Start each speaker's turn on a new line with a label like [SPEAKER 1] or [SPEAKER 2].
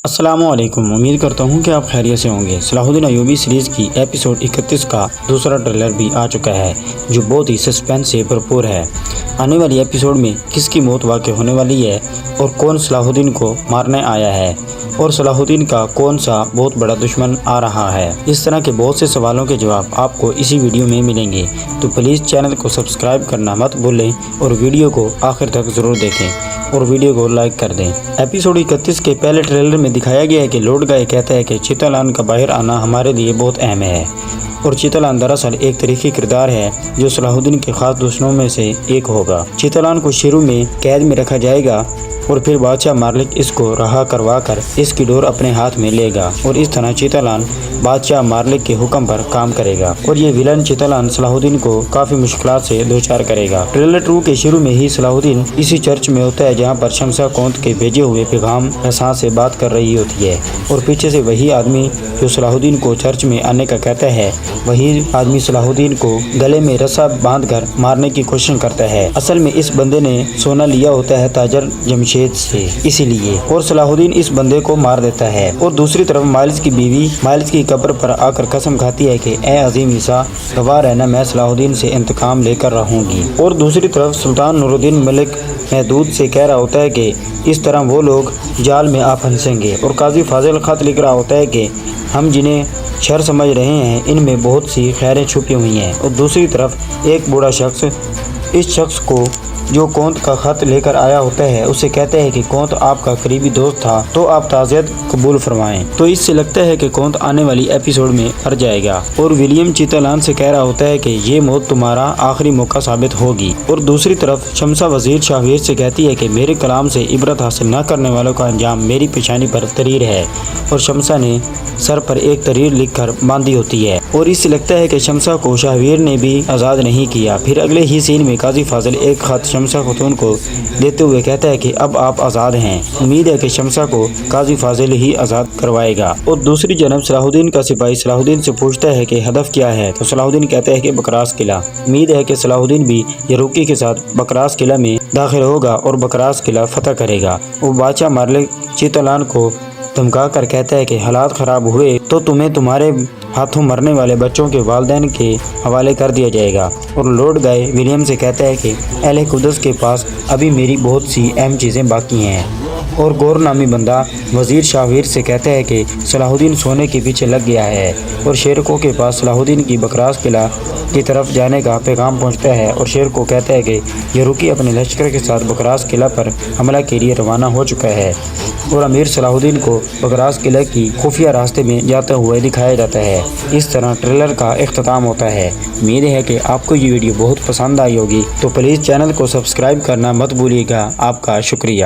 [SPEAKER 1] السلام علیکم، امید کرتا ہوں کہ آپ خیریت سے ہوں گے۔ صلاح الدین ایوبی سیریز کی ایپیسوڈ 31 کا دوسرا ٹریلر بھی آ چکا ہے، جو بہت ہی سسپینس سے بھرپور ہے۔ آنے والی ایپیسوڈ میں کس کی موت واقع ہونے والی ہے اور کون صلاح الدین کو مارنے آیا ہے اور صلاح الدین کا کون سا بہت بڑا دشمن آ رہا ہے، اس طرح کے بہت سے سوالوں کے جواب آپ کو اسی ویڈیو میں ملیں گے۔ تو پلیز چینل کو سبسکرائب کرنا مت بھولیں اور ویڈیو کو آخر تک ضرور دیکھیں اور ویڈیو کو لائک کر دیں۔ ایپیسوڈ 31 کے پہلے ٹریلر میں دکھایا گیا ہے کہ لارڈ گائے کہتا ہے کہ چیتالان کا باہر آنا ہمارے لیے بہت اہم ہے، اور چیتالان دراصل ایک تاریخی کردار ہے جو صلاح الدین کے خاص دشمنوں میں سے ایک ہوگا۔ چیتالان کو شروع میں قید میں رکھا جائے گا اور پھر بادشاہ مارلک اس کو رہا کروا کر اس کی ڈور اپنے ہاتھ میں لے گا، اور اس طرح چیتالان بادشاہ مارلک کے حکم پر کام کرے گا، اور یہ ویلن چیتالان صلاح الدین کو کافی مشکلات سے دوچار کرے گا۔ ٹریلر 2 کے شروع میں ہی صلاح الدین اسی چرچ میں ہوتا ہے جہاں پر شمسا کونت کے بھیجے ہوئے پیغام رساں سے بات کر رہی ہوتی ہے، اور پیچھے سے وہی آدمی جو صلاح الدین کو چرچ میں آنے کا کہتا ہے، وہی آدمی صلاح الدین کو گلے میں رسا باندھ کر مارنے کی کوشش کرتا ہے۔ اصل میں اس بندے نے سونا لیا ہوتا ہے تاجر جمشید سے، اسی لیے، اور صلاح الدین اس بندے کو مار دیتا ہے۔ اور دوسری طرف مائلز کی بیوی مائلز کی قبر پر آ کر قسم کھاتی ہے کہ اے عظیم عیسیٰ، گواہ رہنا، میں صلاح الدین سے انتقام لے کر رہوں گی۔ اور دوسری طرف سلطان نور الدین ملک محدود سے کہہ رہا ہوتا ہے کہ اس طرح وہ لوگ جال میں آ پھنسیں گے، اور قاضی فاضل خط لکھ رہا ہوتا ہے کہ ہم جنہیں شر سمجھ رہے ہیں ان میں بہت سی خیریں چھپی ہوئی ہیں۔ اور دوسری طرف ایک بوڑھا شخص اس شخص کو جو کونت کا خط لے کر آیا ہوتا ہے اسے کہتا ہے کہ کونت آپ کا قریبی دوست تھا تو آپ تعزیت قبول فرمائیں۔ تو اس سے لگتا ہے کہ کونت آنے والی ایپیسوڈ میں مر جائے گا، اور ولیم چیتالان سے کہہ رہا ہوتا ہے کہ یہ موت تمہارا آخری موقع ثابت ہوگی۔ اور دوسری طرف شمسا وزیر شاہویر سے کہتی ہے کہ میرے کلام سے عبرت حاصل نہ کرنے والوں کا انجام میری پیشانی پر تحریر ہے، اور شمسا نے سر پر ایک تحریر لکھ کر باندھی ہوتی ہے، اور اس سے لگتا ہے کہ شمسا کو شاہویر نے بھی آزاد نہیں کیا۔ پھر اگلے ہی سین میں قاضی فاضل ایک خط شمسا خاتون کو دیتے ہوئے کہتا ہے کہ اب آپ آزاد ہیں۔ امید ہے کہ شمسا کو قاضی فاضل ہی آزاد کروائے گا۔ اور دوسری جانب صلاح الدین کا سپاہی صلاح الدین سے پوچھتا ہے کہ ہدف کیا ہے، تو صلاح الدین کہتا ہے کہ بکراس قلعہ۔ امید ہے کہ صلاح الدین بھی یروکی کے ساتھ بکراس قلعہ میں داخل ہوگا اور بکراس قلعہ فتح کرے گا۔ وہ بادشاہ مارلک چیتالان کو دھمکا کر کہتا ہے کہ حالات خراب ہوئے تو تمہیں تمہارے ہاتھوں مرنے والے بچوں کے والدین کے حوالے کر دیا جائے گا۔ اور لارڈ گائے ولیم سے کہتا ہے کہ اہل قدس کے پاس ابھی میری بہت سی اہم چیزیں باقی ہیں۔ اور گور نامی بندہ وزیر شاہویر سے کہتا ہے کہ صلاح الدین سونے کے پیچھے لگ گیا ہے، اور شیرکو کے پاس صلاح الدین کی بکراس قلعہ کی طرف جانے کا پیغام پہنچتا ہے، اور شیرکو کہتا ہے کہ یروکی اپنے لشکر کے ساتھ بکراس قلعہ پر حملہ کے لیے روانہ ہو چکا ہے، اور امیر صلاح الدین کو بکراس قلعہ کی خفیہ راستے میں جاتے ہوئے دکھایا جاتا ہے۔ اس طرح ٹریلر کا اختتام ہوتا ہے۔ امید ہے کہ آپ کو یہ ویڈیو بہت پسند آئی ہوگی، تو پلیز چینل کو سبسکرائب کرنا مت بھولیے گا۔ آپ کا شکریہ۔